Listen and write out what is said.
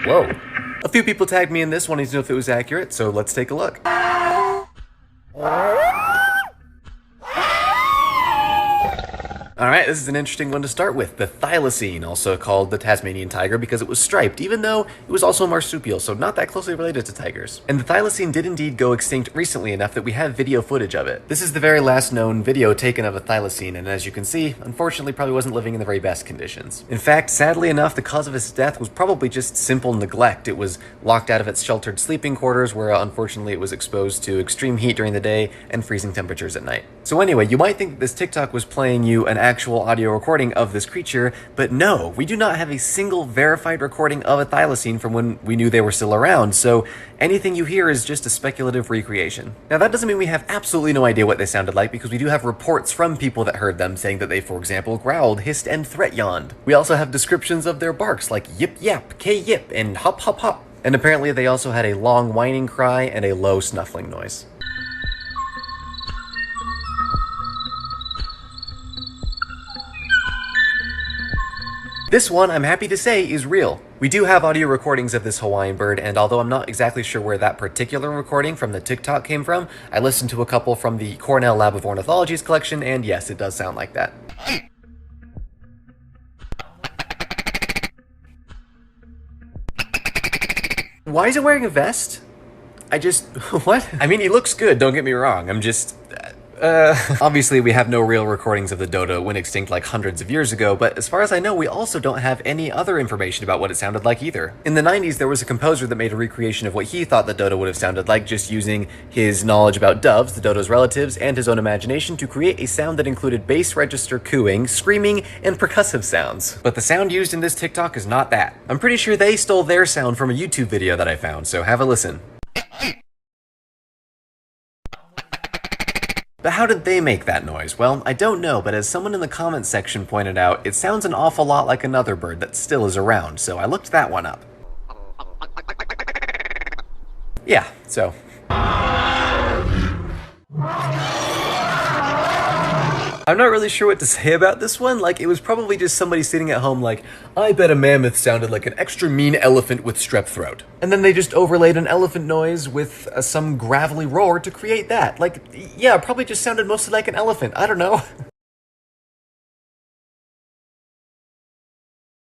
Whoa. A few people tagged me in this, wanting to know if it was accurate, so let's take a look. Alright, this is an interesting one to start with. The thylacine, also called the Tasmanian tiger because it was striped, even though it was also marsupial, so not that closely related to tigers. And the thylacine did indeed go extinct recently enough that we have video footage of it. This is the very last known video taken of a thylacine, and as you can see, unfortunately probably wasn't living in the very best conditions. In fact, sadly enough, the cause of its death was probably just simple neglect. It was locked out of its sheltered sleeping quarters where unfortunately it was exposed to extreme heat during the day and freezing temperatures at night. So anyway, you might think that this TikTok was playing you an actual audio recording of this creature, but no, we do not have a single verified recording of a thylacine from when we knew they were still around, so anything you hear is just a speculative recreation. Now that doesn't mean we have absolutely no idea what they sounded like, because we do have reports from people that heard them saying that they, for example, growled, hissed, and threat yawned. We also have descriptions of their barks like yip yap, k yip, and hop hop hop. And apparently they also had a long whining cry and a low snuffling noise. This one, I'm happy to say, is real. We do have audio recordings of this Hawaiian bird, and although I'm not exactly sure where that particular recording from the TikTok came from, I listened to a couple from the Cornell Lab of Ornithology's collection, and yes, it does sound like that. Why is it wearing a vest? What? I mean, he looks good, don't get me wrong, obviously we have no real recordings of the dodo, went extinct like hundreds of years ago, but as far as I know, we also don't have any other information about what it sounded like either. In the 90s, there was a composer that made a recreation of what he thought the dodo would have sounded like, just using his knowledge about doves, the dodo's relatives, and his own imagination to create a sound that included bass register cooing, screaming, and percussive sounds. But the sound used in this TikTok is not that. I'm pretty sure they stole their sound from a YouTube video that I found, so have a listen. But how did they make that noise? Well, I don't know, but as someone in the comments section pointed out, it sounds an awful lot like another bird that still is around, so I looked that one up. Yeah, so. I'm not really sure what to say about this one. Like, it was probably just somebody sitting at home like, I bet a mammoth sounded like an extra mean elephant with strep throat. And then they just overlaid an elephant noise with some gravelly roar to create that. Like, yeah, it probably just sounded mostly like an elephant. I don't know.